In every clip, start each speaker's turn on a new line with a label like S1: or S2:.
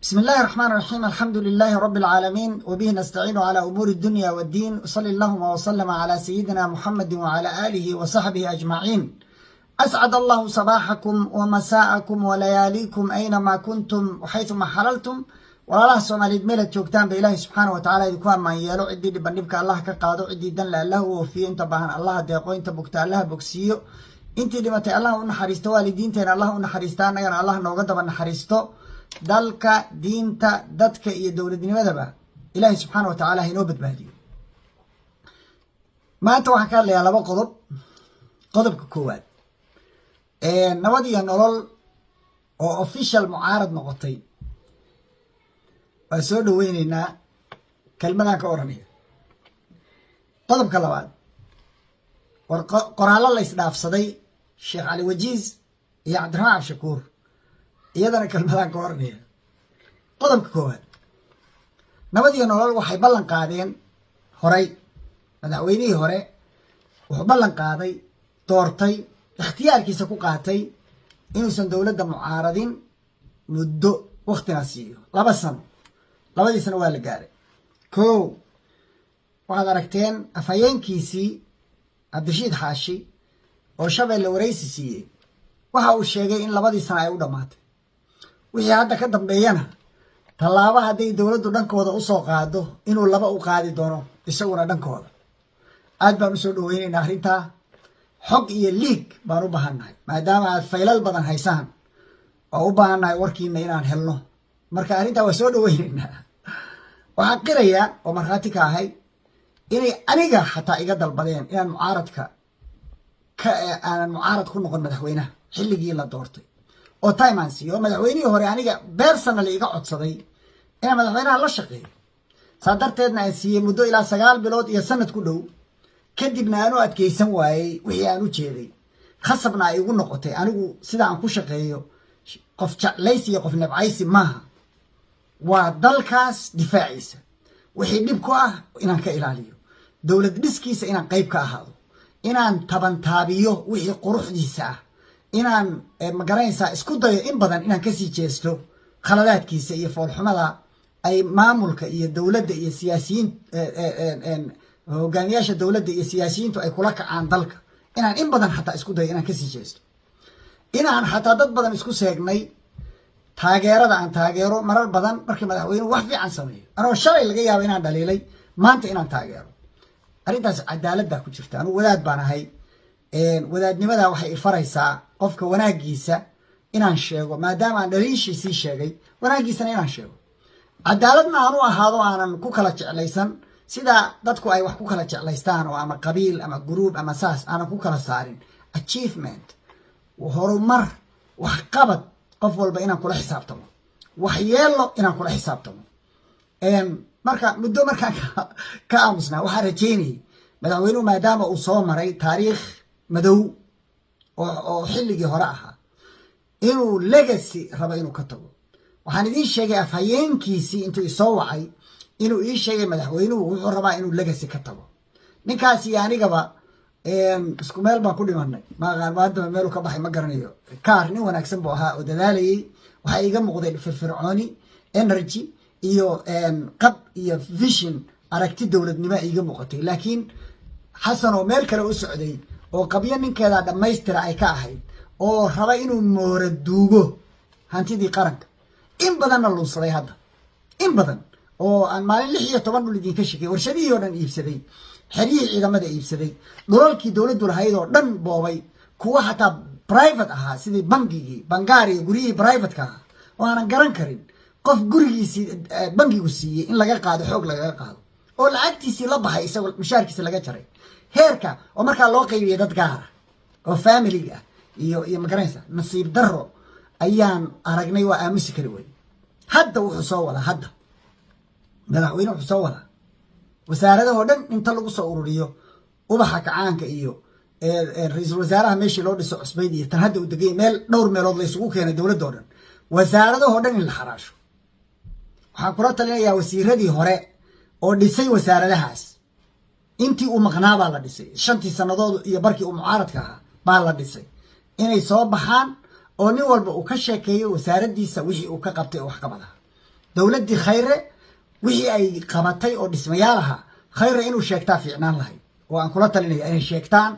S1: بسم الله الرحمن الرحيم. الحمد لله رب العالمين، وبه نستعين على أمور الدنيا والدين، وصلى اللهم وسلم على سيدنا محمد وعلى آله وصحبه أجمعين. أسعد الله صباحكم ومساءكم ولياليكم أينما كنتم وحيثما حللتم. والله سوماليد ميلad joogtaan ba ilaahay subxaana wa tacaala idinku ammaan yeelo. ciddii dhibandhibka allah ka qaado, ciddii dan la allah u oofiyo, inta baahan allah deeqo, inta bugta allah bogsiiyo, intii dhimatay allah u naxariisto, waalidiinteena allah u naxariista, annagana allah nooga daba naxariisto. dalka diinta dadka iyo dowladnimadaba ilaahay subxaana wa tacaala inoo badbaadiyo. maanta waxaan ka hadlayaa laba qodob. qodobka koowaad, nabad iyo nolol oo official mucaarad noqotay, waa soo dhaweyneynaa kelmadaan ka oranaya. qodobka labaad, war qoraallo la isdhaafsaday sheekh cali wajiis iyo cabdiraxmaan cabdishakuur, iyadana kelmadaan ka oranaya. qodobka koowaad, nabad iyo nolol waxay ballan qaadeen horay, madaxweynihii hore wuxuu ballan qaaday, doortay, ikhtiyaarkiisa ku qaatay inuusan dowladda mucaaradin muddo waktina siiyo 2 sano. 2 sano waa la gaaray. kow, waxaad aragteen afhayeenkiisii cabdirashiid xaashi oo shabeelle waraysi siiyey, waxa uu sheegay in 2 sano ay u dhammaatay. wixii hadda ka dambeeyana tallaabo hadday dowladdu dhankooda u soo qaado inuu 2 u qaadi doono isaguna dhankooda. aad baan usoo dhaweyneynaa arrintaa. xog iyo liig baan u baahannahay, maadaama aad faylal badan haysaan oo u baahannahay warkiina inaan helno. marka arrintaa waa soo dhaweyneynaa. waxaan qirayaa oo markhaati ka ahay inay aniga xataa iga dalbadeen inaan aanan mucaarad ku noqon madaxweynaha xilligii la doortay oo time aan siiyo. oo madaxweynihii hore aniga bersonally iga codsaday inaan madaxweynaha la shaqeeyo, saa darteedna aan siiyey muddo ilaa 9 bilood iyo sanad ku dhow. kadibna aanu adkaysan waayey wixii aan u jeeday, khasabna ay igu noqotay. anigu sida aan ku shaqeeyo qof jeclaysi iyo qof nabcaysi maaha, waa dalkaas difaaciisa. wixii dhib ku ah inaan ka ilaaliyo, dowlad dhiskiisa inaan qayb ka ahaado, inaan tabantaabiyo wixii quruxdiisa ah, inaan magaranaysaa isku dayo in badan inaan kasii jeesto khaladaadkiisa iyo foolxumada ay maamulka iyo dowladda iyo siyaasiyiin hogaamiyaasha dowladda iyo siyaasiyiintu ay kula kacaan dalka. inaan in badan xataa isku dayo inaan kasii jeesto, inaan xataa dad badan isku seegnay taageerada aan taageero marar badan markii madaxweynuhu wax fiican sameeyo, anoo shalay laga yaabo inaan dhaliilay, maanta inaan taageero. arrintaas cadaalad baa ku jirta. anugu wadaad baan ahay. wadaadnimada waxay ifaraysaa qofka wanaagiisa inaan sheego, maadaama aan dhaliishiisii sheegay, wanaagiisana inaan sheego. cadaaladna aan u ahaado, aanan ku kala jeclaysan sida dadku ay wax ku kala jeclaystaan, oo ama qabiil ama guruub ama saas aanan ku kala saarin. achievement, horumar, waxqabad, qof walba inaan kula xisaabtamo, waxyeelo inaan kula xisaabtamo. marka muddo markaan ka aamusnaa, waxaan rajeynayay madaxweynuhu maadaama uu soo maray taariikh madow oo xilligii hore ahaa, inuu legacy rabo inuu ka tago. waxaan idiin sheegay afhayeenkiisii intuu isoo wacay inuu ii sheegay madaxweynuhu wuxuu rabaa inuu legacy ka tago. ninkaas iyo anigaba isku meel baan ku dhimanay, maadama meelu ka baxay ma garanayo. kaar nin wanaagsan buu ahaa oo dadaalayay. waxaa iiga muuqday firfircooni, energy iyo qab iyo vision, aragti dowladnimo iiga muuqatay. laakiin xasan oo meel kale u socday, oo qabyo ninkeeda dhammaystira ay ka ahayd, oo raba inuu moora duugo hantidii qaranka, in badanna luunsaday. hadda in badan oo aan maalin 6 iyo 10 dhul idinka shekay, warshadihii oo dhan iibsaday, xeryihii ciidamada iibsaday, dhulalkii dowladdu lahayd oo dhan boobay, kuwa xataa private ahaa sidii bangigii bangaariga, guryihii privateka ahaa oo aanan garan karin qof gurigiisii bangigu siiyey in laga qaado, xoog lagaga qaado, oo lacagtiisii la baxay, isagoo mushaarkiisa laga jaray. heerka oo markaa loo qaybiyay dad gaara oo familiga ah iyo magaranaysa. nasiib darro ayaan aragnay, waa aamusi kari wey. hadda wuxuu soo wadaa, hadda madaxweyne wuxuu soo wadaa wasaaradahoo dhan inta lagu soo ururiyo, ubaxa kacaanka iyo ra-iisul wasaaraha meeshii loo dhiso cusbayd iyo tan hadda uu degay meel dhowr meelood la isugu keenay dowladoo dhan, wasaaradahoo dhan in la xaraasho. waxaan kula talinayaa wasiiradii hore oo dhisay wasaaradahaas, intii uu maqnaa baa la dhisay, 5 sannadood iyo barkii uu mucaaradka ahaa baa la dhisay, inay soo baxaan oo nin walba uu ka sheekeeyo wasaaraddiisa wixii uu ka qabtay oo wax ka badaha. dowladdii khayre wixii ay qabatay oo dhismayaalaha khayre inuu sheegtaa fiicnaan lahayd oo aan kula talinaya inay sheegtaan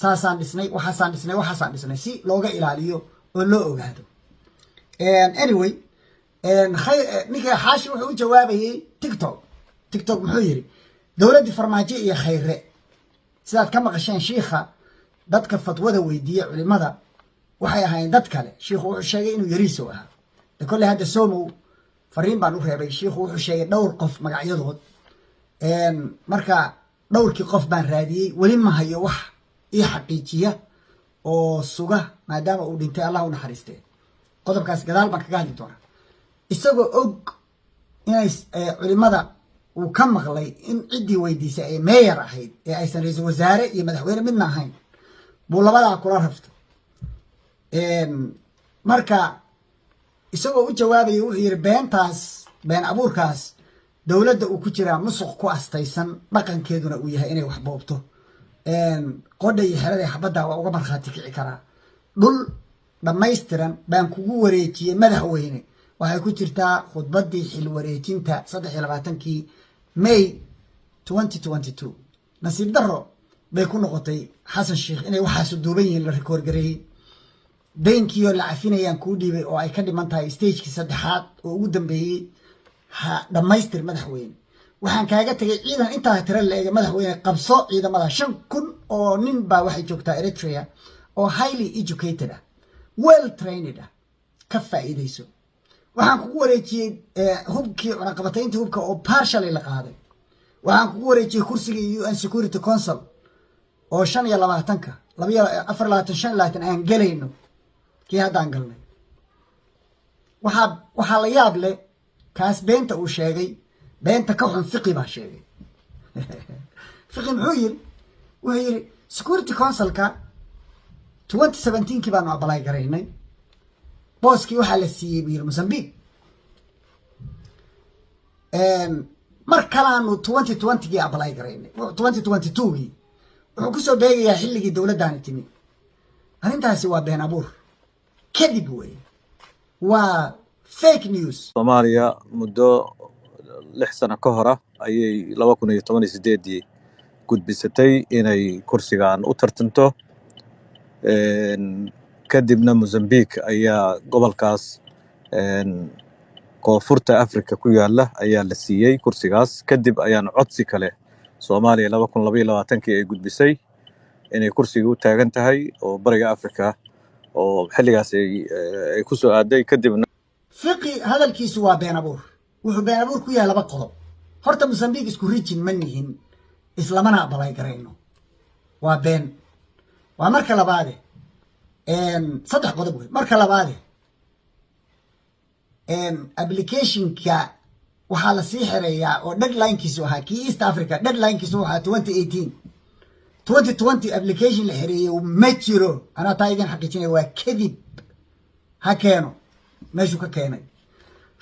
S1: saasaan dhisnay waxaasaan dhisnay si looga ilaaliyo oo loo ogaado anyway ninka xaashi wuxuu u jawaabayay tiktok muxuu yiri dowladdii farmaajo iyo khayre sidaad ka maqasheen shiikha dadka fatwada weydiiya culimada waxay ahaayeen dad kale shiikhu wuxuu sheegay inuu yariiso ahaa kolley hadda somow fariin baan u reebay shiikhu wuxuu sheegay dhowr qof magacyadood marka dhowrkii qof baan raadiyey weli ma hayo wax ii xaqiijiya oo suga maadaama uu dhintay allah u naxariistee qodobkaas gadaal baan kaga hadli doonaa isagoo og inay culimada uu ka maqlay in ciddii weydiisay ay meeyar ahayd ee aysan ra-iisul wasaare iyo madaxweyne midna ahayn buu labadaa kula raftay marka isagoo u jawaabaya wuxuu yidhi been abuurkaas dowladda uu ku jiraa musuq ku astaysan dhaqankeeduna uu yahay inay wax boobto qodha iyo xerada xabadda waa uga markhaati kici karaa dhul dhammaystiran baan kugu wareejiyey madaxweyne waxay ku jirtaa khudbaddii xil wareejinta 23kii May 2022 nasiib darro bay ku noqotay xasan sheekh inay waxaas duuban yihiin la rikoor gareeyay beenkiyo la cafinayaan kuu dhiibay oo ay ka dhiman tahay stagekii saddexaad oo ugu dambeeyey dhammaystir madaxweyne waxaan kaaga tagay ciidan intaa tira la eega madaxweyne qabso ciidamada 5,000 oo nin baa waxay joogtaa Eritrea oo highly educated ah well trained ah ka faa'iideyso waxaan kugu wareejiyey hubkii cunaqabataynta hubka oo partially la qaaday waxaan kugu wareejiyey kursigii UN Security Council oo 25ka 24 aan galayno kii haddaan galnay waxaa la yaab leh kaas beenta uu sheegay beenta ka xun fiqi baa sheegay fiqi muxuu yiri wuxuu yiri Security Councilka 2017kii baanu apply garaynay booskii waxaa la siiyey biir Mozambique mar kalaanu 2020kii apply garaynay 2022kii wuxuu ku soo beegayaa xilligii dowladdaani timi arrintaasi waa been abuur kadib weeye waa fake news
S2: Soomaaliya muddo 6 sano ka hor ayay 2018 gudbisatay inay kursigan u tartanto kadibna Mozambique ayaa gobolkaas koonfurta Afrika ku yaala ayaa la siiyay kursigaas kadib ayaan codsi kale Soomaaliya 2022kii ay gudbisay inay kursiga u taagan tahay oo bariga Afrika oo xilligaas ay ku soo aaday kadibna
S1: fiqi hadalkiisu waa been abuur wuxuu been abuur ku yahay laba qodob horta Mozambique isku region ma nihin islamana apply garayno waa been waa marka labaad saddex qodob wey marka labaad applicationka waxaa la sii xireeyaa oo deadlinekiisu ahaa kii East Africa deadlinekiisu waxaa 2020 application la xireeyay ma jiro ana taa idin xaqiijinay waa kadib ha keeno meeshu ka keenay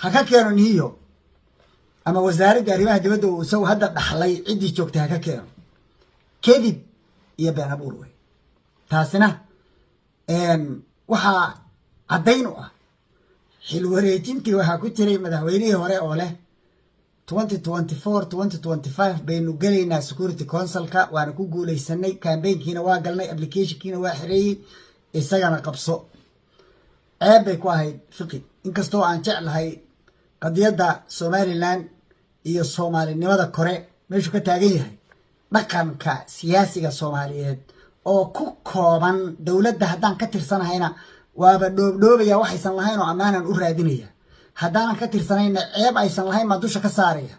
S1: ha ka keeno niyo ama wasaaradda arrimaha dibadda uu soo hadda dhaxlay cidii joogtay ha ka keeno kadib iyo been abuur wey taasina waxaa caddayn u ah xil wareejintii waxaa ku jiray madaxweynihii hore oo leh 2024-2025 baynu gelaynaa Security Councilka waana ku guuleysanay campaignkiina waa galnay applicationkiina waa xireeyay isagana qabso ceeb bay ku ahayd fiqi inkastoo aan jeclahay qadiyadda Somaliland iyo Soomaalinimada kore meeshu ka taagan yahay dhaqanka siyaasiga Soomaaliyeed oo ku kooban dowladda haddaan ka tirsanahayna waaba dhoobdhoobaya waxaysan lahayn oo amaanan u raadinaya haddaanan ka tirsanayna ceeb aysan lahayn ma dusha ka saaraya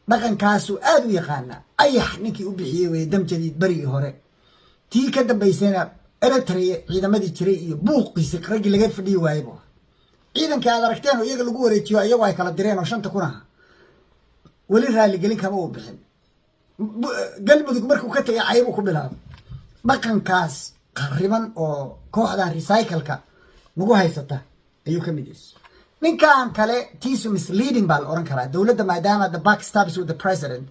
S1: dhaqankaasu aad u yaqaana ayax ninkii u bixiyey way dam jadiid barigii hore tii ka dambaysayna Eritrea ciidamadii jiray iyo buuqiisa raggii laga fadhiyi waayay ciidanka aad aragteen oo iyaga lagu wareejiyo iyagoo ay kala direen oo 5 kun ah weli raali gelin kama uu bixin galmudug markuu ka tagay aybu ku bilaabay dhaqankaas qariban oo kooxdan recycle-ka nagu haysata ayuu ka mid yahay ninkan kale tiisu misleading baa la oran karaa dowladda maadaama the back stabs with the president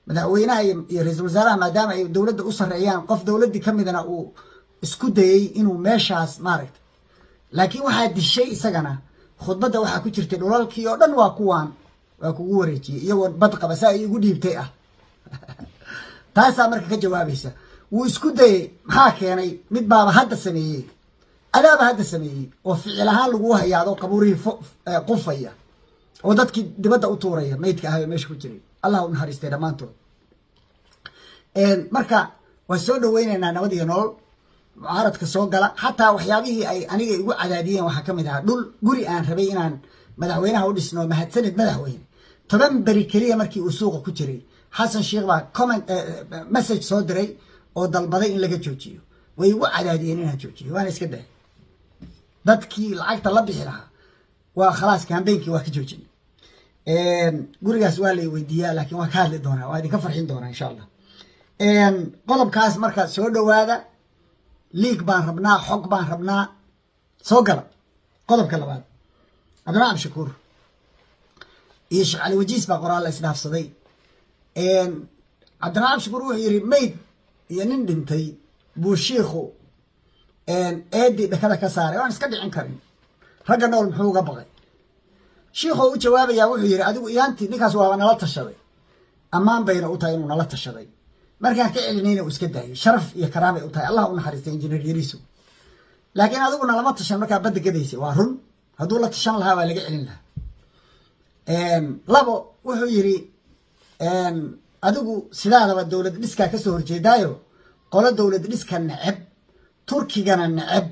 S1: madaxweynaha iyo ra'iisul wasaaraha maadaama ay dowladda u sareeyaan qof dowladii ka midna uu isku dayay inuu meeshaas maaragtay laakiin waxaa dishay isagana khudbadda waxaa ku jirtay dhulalkii oo dhan waa kuwaan waa kugu wareejiyey iyagoo bad qaba saa igu dhiibtay ah taasaa marka ka jawaabaysa wuu isku dayey maxaa keenay mid baaba hadda sameeyey adaaba hadda sameeyey oo ficil ahaan lagu hayaado qabuurihii qufaya oo dadkii dibadda u tuuraya maydka ahayo meesha ku jiray allah u naxariistay dhammaantood marka waan soo dhaweynaynaa nabad iyo nolol mucaaradka soo gala xataa waxyaabihii ay aniga igu cadaadiyeen waxaa ka mid ahaa dhul guri aan rabay inaan madaxweynaha u dhisno mahadsanid madaxweyne 10 beri keliya markii uu suuqa ku jiray xasan sheekh baa comment message soo diray oo dalbaday in laga joojiyo way igu cadaadiyeen inaan joojiyo waana iska day dadkii lacagta la bixi lahaa waa khalaas campaignki waa ka joojin gurigaas waa la weydiiyaa laakiin waa ka hadli doonaa waa idinka farxin doonaa insha allah qodobkaas marka soo dhawaada liig baan rabnaa xog baan rabnaa soo gala qodobka labaad cabdiraxmaan cabdishakuur iyo sheekh cali wajiis baa qoraal la isdhaafsaday cabdiraxmaan cabdishakuur wuxuu yidhi mayd iyo nin dhintay buu shiikhu eedii dhakada ka saaray waan iska dhicin karin ragga nool muxuu uga baqay shiikhoo u jawaabayaa wuxuu yidhi adigu iyaantii ninkaas waaba nala tashaday ammaan bayna u tahay inuu nala tashaday markaan ka celinayna uu iska daayay sharaf iyo karaamay u tahay allah u naxariistay injineer yariisu laakiin adiguna lama tashan markaa badda gadaysay waa run hadduu la tashan lahaa waa laga celin lahaa labo wuxuu yidhi adigu sidaadaba dowlad dhiskaa kasoo horjeedaayo qolo dowlad dhiska neceb turkigana neceb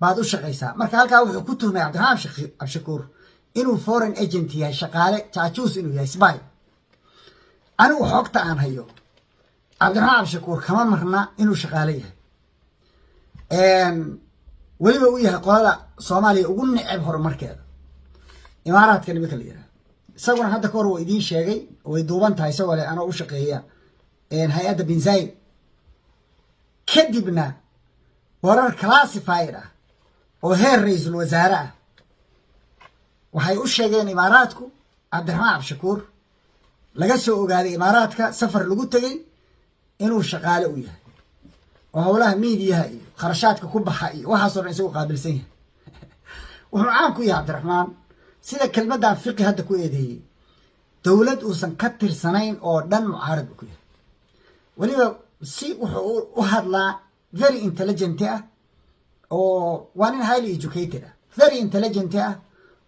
S1: baad u shaqaysaa marka halkaa wuxuu ku tuhmay cabdiraxmaan cabdishakuur inuu foreign agent yahay shaqaale jaajuus inuu yahay spy anigu xogta aan hayo cabdiraxmaan cabdishakuur kama marna inuu shaqaale yahay weliba uu yahay qolada soomaaliya ugu neceb horumarkeeda imaaraadka nimanka la yidhaha isaguna hadda ka hor waa idiin sheegay way duuban tahay isagoo leh anoo u shaqeeya hay-adda binzayn kadibna warar classified ah oo heer ra-iisul wasaare ah waxay u sheegeen imaaraadku cabdiraxmaan cabdishakuur laga soo ogaaday imaaraadka safar lagu tegey inuu shaqaale u yahay oo howlaha miidiyaha iyo kharashaadka ku baxa iyo waxaasoo dhan isagu qaabilsan yahay wuxuu caan ku yahay cabdiraxmaan sida kelmaddan fiqi hadda ku eedeeyey dowlad uusan ka tirsanayn oo dhan mucaarad buu ku yahay weliba si wuxuu u hadlaa very intelligent ah oo waa nin highly educated ah very intelligent ah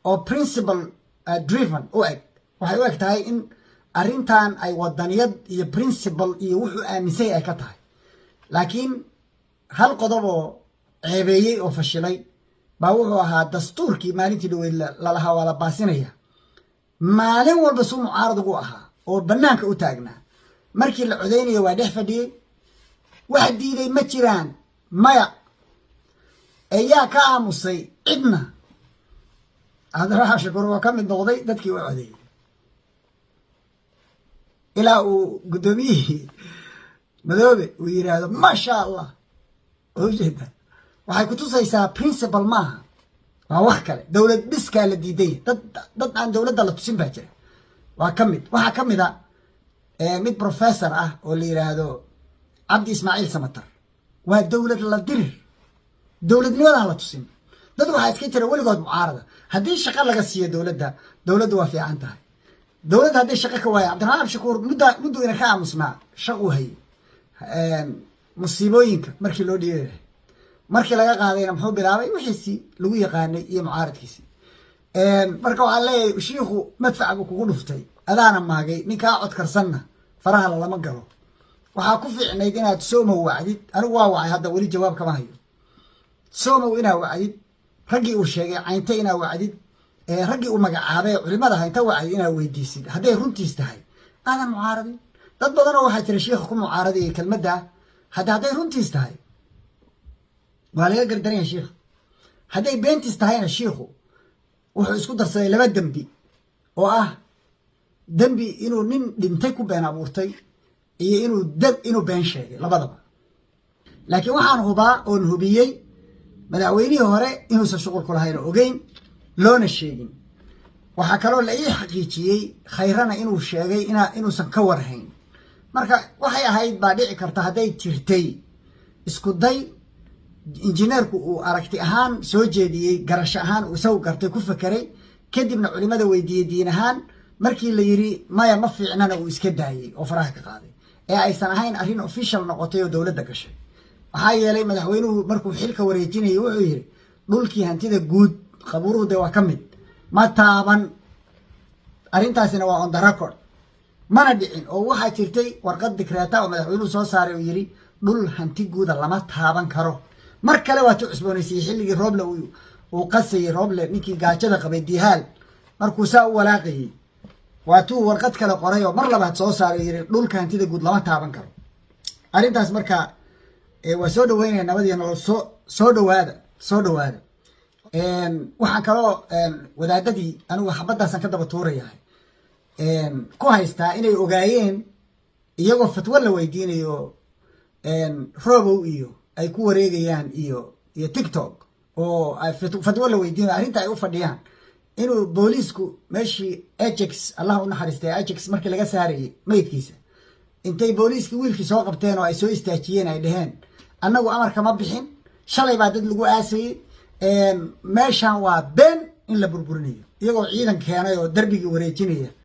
S1: oo principle driven u eg waxay u eg tahay in arrintan ay wadaniyad iyo principle iyo wuxuu aaminsay ay ka tahay laakiin hal qodob oo ceebeeyey oo fashilay baa wuxuu ahaa dastuurkii maalintii dhaweyd lalahaa waa la baasinaya maalin walba suu mucaarad ugu ahaa oo bannaanka u taagnaa markii la codeynayo waa dhex fadhiyey wax diiday ma jiraan maya eeyaa ka aamusay cidna cabdiraxmaan cabdishakuur waa ka mid noqday dadkii u codeeyey ilaa uu guddoomiyihii madoobe uu yidhaahdo maasha allah oo ujeeda waxay ku tusaysaa principle maaha waa wax kale dowlad dhiskaa la diidaya dad aan dowladda la tusin baa jira waa ka mid waxaa ka mid a mid professor ah oo la yidhaahdo cabdi ismaaciil samatar waa dowlad la dirir dowladnimadaan la tusin dad waxaa iska jira weligood mucaarada haddii shaqo laga siiyo dowladdu waa fiican tahay dowladda hadday shaqo ka waaya cabdiraxmaan cabdishakuur muddu ina ka aamusnaa shaquu hayay musiibooyinka markii loo dhiibayahay markii laga qaadayna muxuu bilaabay wixiisii lagu yaqaanay iyo mucaaradkiisii marka waxaan leeyahay shiikhu madfac buu kugu dhuftay adaana maagay ninkaa codkarsanna faraha lalama galo waxaa ku fiicnayd inaad soomow wacdid anigu waa wacay hadda weli jawaab kama hayo soomow inaa wacdid raggii uu sheegay caynta inaa wacdid raggii uu magacaabay culimada haynta wacdid inaa weydiisid hadday runtiis tahay aadan mucaaradin dad badanoo waxaa jira shiikha ku mucaaradaya kelmadda hadday runtiis tahay waa laga gardaranya shiikha hadday beentiis tahayna shiikhu wuxuu isku darsaday laba dembi oo ah dembi inuu nin dhintay ku been abuurtay iyo inuu been sheegay labadaba laakiin waxaan hubaa oon hubiyey madaxweynihii hore inuusan shuqul ku lahayn oo ogeyn loona sheegin waxaa kaloo la ii xaqiijiyey khayrana inuu sheegay inuusan ka warhayn marka waxay ahayd baa dhici karta hadday jirtay isku day injineerku uu aragti ahaan soo jeediyey garasho ahaan uu isagu gartay ku fakeray kadibna culimada weydiiyey diin ahaan markii la yiri maya ma fiicnana uu iska daayay oo faraha ka qaaday ee aysan ahayn arrin official noqotay oo dowladda gashay waxaa yeelay madaxweynuhu markuu xilka wareejinayay wuxuu yiri dhulkii hantida guud qabuuruhu de waa ka mid ma taaban arrintaasina waa on the record mana dhicin oo waxaa jirtay warqad dikreeta oo madaxweynuhu soo saaray oo yiri dhul hanti guuda lama taaban karo mar kale waa tu cusboonaysay xilligii Rooble uu qasayay Rooble ninkii gaajada qabay dihaal markuu saa u walaaqayay waa tu warqad kale qoray oo mar labaad soo saaray yiri dhulka hantida guud lama taaban karo arrintaas marka waa soo dhaweynaya nabadiina soo dhawaada waxaan kaloo wadaadadii anigu xabadaasan ka daba tuurayahay ku haystaa inay ogaayeen iyagoo fatwo la weydiinayo Robow iyo ay ku wareegayaan iyo TikTok oo ay fatwo la weydiinayo arrinta ay u fadhiyaan inuu booliisku meeshii Ajax Allah u naxariistay Ajax markii laga saarayay meydkiisa intay booliiskii wiilkii soo qabteen oo ay soo istaajiyeen ay dhaheen annagu amarka ma bixin shalay baa dad lagu aasayay meeshan waa been in la burburinayo iyagoo ciidan keenay oo darbigii wareejinaya